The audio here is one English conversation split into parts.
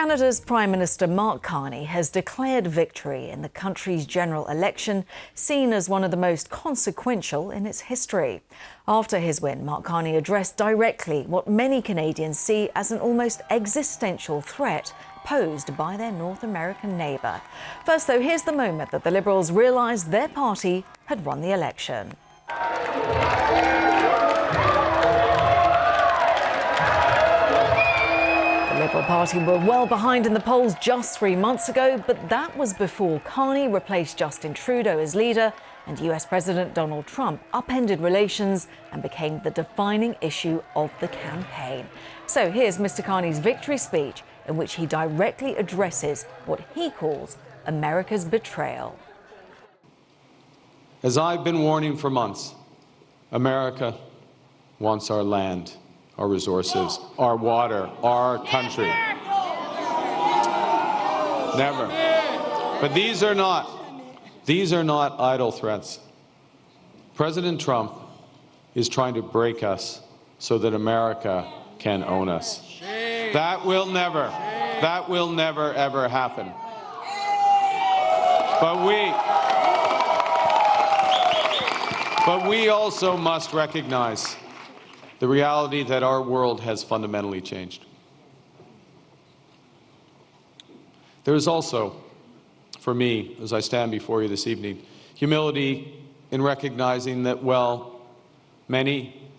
Canada's Prime Minister Mark Carney has declared victory in the country's general election, seen as one of the most consequential in its history. After his win, Mark Carney addressed directly what many Canadians see as an almost existential threat posed by their North American neighbour. First, though, here's the moment that the Liberals realised their party had won the election. The Liberal Party were well behind in the polls just 3 months ago, but that was before Carney replaced Justin Trudeau as leader and US President Donald Trump upended relations and became the defining issue of the campaign. So here's Mr. Carney's victory speech, in which he directly addresses what he calls America's betrayal. As I've been warning for months, America wants our land, our resources, our water, our country. Never. But these are not idle threats. President Trump is trying to break us so that America can own us. That will never ever happen. But we also must recognize the reality that our world has fundamentally changed. There is also, for me, as I stand before you this evening, humility in recognizing that, well, many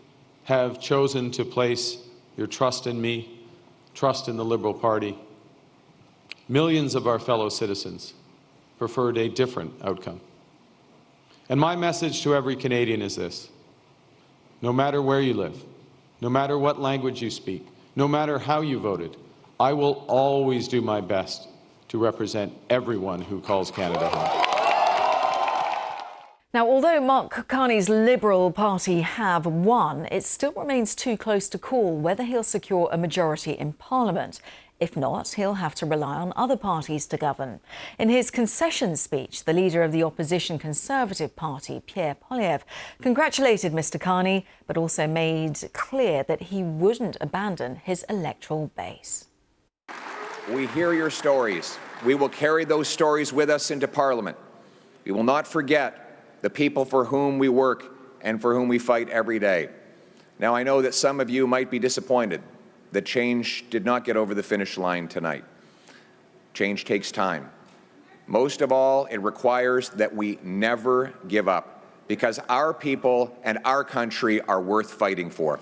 have chosen to place your trust in me, trust in the Liberal Party. Millions of our fellow citizens preferred a different outcome. And my message to every Canadian is this: no matter where you live, no matter what language you speak, no matter how you voted, I will always do my best to represent everyone who calls Canada home. Now, although Mark Carney's Liberal Party have won, it still remains too close to call whether he'll secure a majority in Parliament. If not, he'll have to rely on other parties to govern. In his concession speech, the leader of the opposition Conservative Party, Pierre Poilievre, congratulated Mr. Carney, but also made clear that he wouldn't abandon his electoral base. We hear your stories. We will carry those stories with us into Parliament. We will not forget the people for whom we work and for whom we fight every day. Now, I know that some of you might be disappointed that change did not get over the finish line tonight. Change takes time. Most of all, it requires that we never give up, because our people and our country are worth fighting for.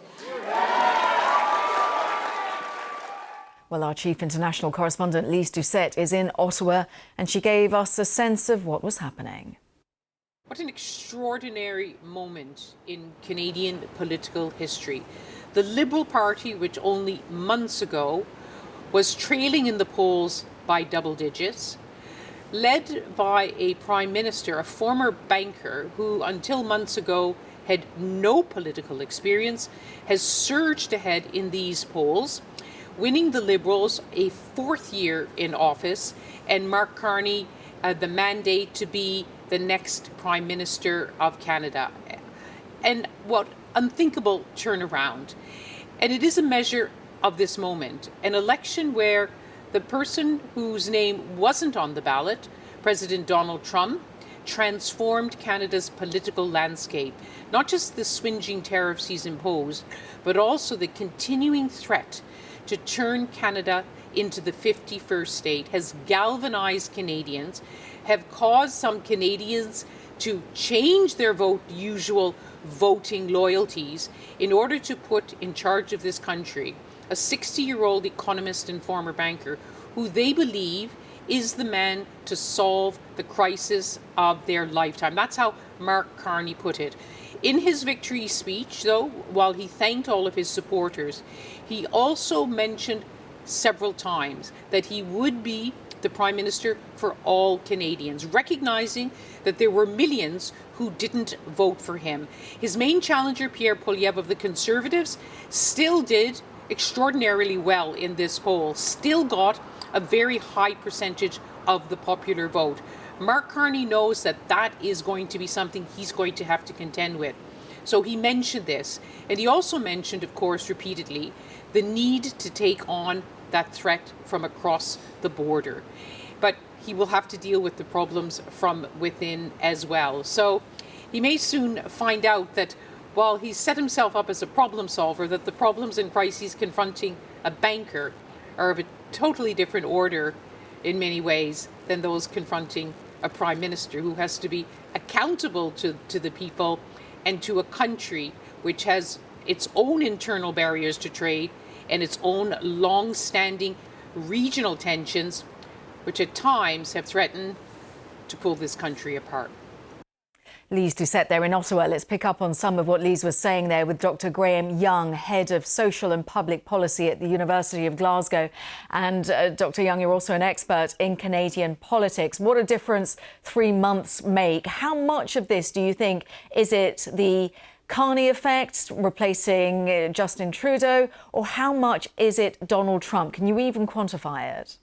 Well, our chief international correspondent, Lise Doucette, is in Ottawa, and she gave us a sense of what was happening. What an extraordinary moment in Canadian political history. The Liberal Party, which only months ago was trailing in the polls by double digits, led by a Prime Minister, a former banker who until months ago had no political experience, has surged ahead in these polls, winning the Liberals a fourth year in office, and Mark Carney the mandate to be the next Prime Minister of Canada. And what unthinkable turnaround. And it is a measure of this moment, an election where the person whose name wasn't on the ballot, President Donald Trump, transformed Canada's political landscape. Not just the swingeing tariffs he's imposed, but also the continuing threat to turn Canada into the 51st state has galvanized Canadians, have caused some Canadians to change their usual voting loyalties in order to put in charge of this country a 60-year-old economist and former banker who they believe is the man to solve the crisis of their lifetime. That's how Mark Carney put it. In his victory speech, though, while he thanked all of his supporters, he also mentioned several times that he would be the Prime Minister for all Canadians, recognizing that there were millions who didn't vote for him. His main challenger, Pierre Poilievre of the Conservatives, still did extraordinarily well in this poll, still got a very high percentage of the popular vote. Mark Carney knows that that is going to be something he's going to have to contend with. So he mentioned this. And he also mentioned, of course, repeatedly, the need to take on that threat from across the border. But he will have to deal with the problems from within as well. So he may soon find out that while he's set himself up as a problem solver, that the problems and crises confronting a banker are of a totally different order in many ways than those confronting a prime minister who has to be accountable to the people and to a country which has its own internal barriers to trade and its own long-standing regional tensions, which at times have threatened to pull this country apart. Lise Doucette there in Ottawa. Let's pick up on some of what Lise was saying there with Dr. Graham Young, Head of Social and Public Policy at the University of Glasgow. And Dr. Young, you're also an expert in Canadian politics. What a difference 3 months make. How much of this do you think is it the Carney effect, replacing Justin Trudeau, or how much is it Donald Trump? Can you even quantify it?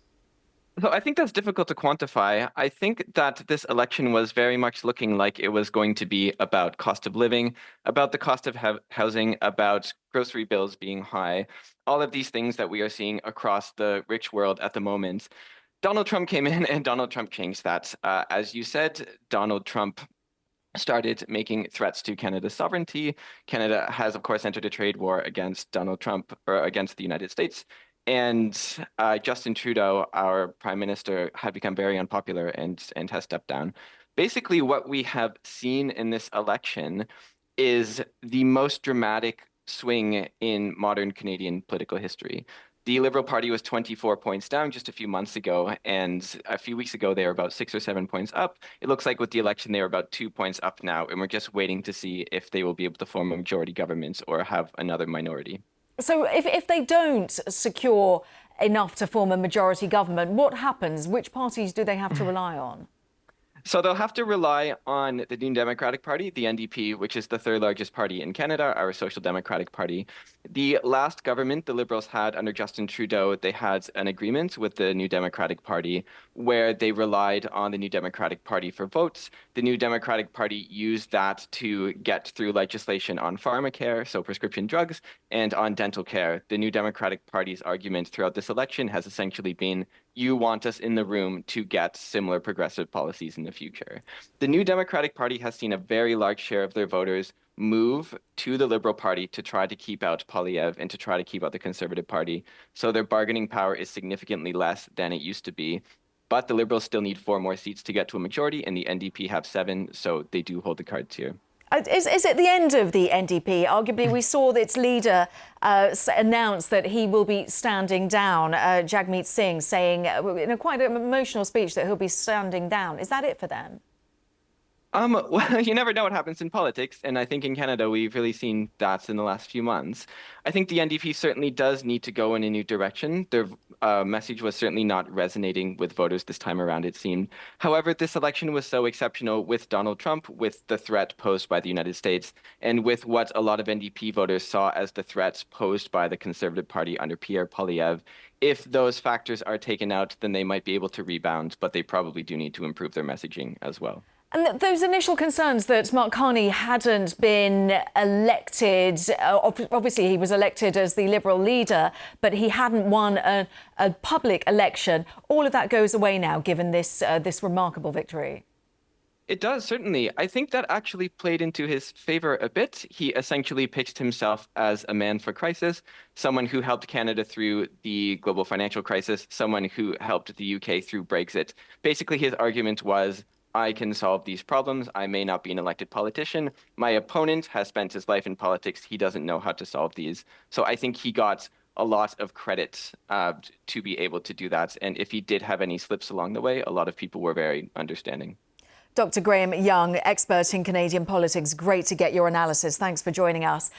So I think that's difficult to quantify. I think that this election was very much looking like it was going to be about cost of living, about the cost of housing, about grocery bills being high, all of these things that we are seeing across the rich world at the moment. Donald Trump came in and Donald Trump changed that. As you said, Donald Trump started making threats to Canada's sovereignty. Canada has, of course, entered a trade war against Donald Trump, or against the United States. And Justin Trudeau, our prime minister, had become very unpopular and has stepped down. Basically, what we have seen in this election is the most dramatic swing in modern Canadian political history. The Liberal Party was 24 points down just a few months ago, and a few weeks ago they were about 6 or 7 points up. It looks like with the election they are about 2 points up now, and we're just waiting to see if they will be able to form a majority government or have another minority. So if they don't secure enough to form a majority government, what happens? Which parties do they have to rely on? So they'll have to rely on the New Democratic Party, the NDP, which is the third largest party in Canada, our Social Democratic Party. The last government the Liberals had under Justin Trudeau, they had an agreement with the New Democratic Party where they relied on the New Democratic Party for votes. The New Democratic Party used that to get through legislation on pharmacare, so prescription drugs, and on dental care. The New Democratic Party's argument throughout this election has essentially been, you want us in the room to get similar progressive policies in the future. The New Democratic Party has seen a very large share of their voters move to the Liberal Party to try to keep out Poilievre and to try to keep out the Conservative Party. So their bargaining power is significantly less than it used to be. But the Liberals still need 4 more seats to get to a majority, and the NDP have 7, so they do hold the cards here. Is it the end of the NDP? Arguably, we saw its leader announce that he will be standing down, Jagmeet Singh, saying in a quite emotional speech that he'll be standing down. Is that it for them? Well, you never know what happens in politics, and I think in Canada we've really seen that in the last few months. I think the NDP certainly does need to go in a new direction. Their message was certainly not resonating with voters this time around, it seemed. However, this election was so exceptional with Donald Trump, with the threat posed by the United States, and with what a lot of NDP voters saw as the threats posed by the Conservative Party under Pierre Poilievre. If those factors are taken out, then they might be able to rebound, but they probably do need to improve their messaging as well. And those initial concerns that Mark Carney hadn't been elected, obviously he was elected as the Liberal leader, but he hadn't won a public election. All of that goes away now, given this remarkable victory. It does, certainly. I think that actually played into his favor a bit. He essentially pitched himself as a man for crisis, someone who helped Canada through the global financial crisis, someone who helped the UK through Brexit. Basically, his argument was, I can solve these problems. I may not be an elected politician. My opponent has spent his life in politics. He doesn't know how to solve these. So I think he got a lot of credit to be able to do that. And if he did have any slips along the way, a lot of people were very understanding. Dr. Graham Young, expert in Canadian politics. Great to get your analysis. Thanks for joining us.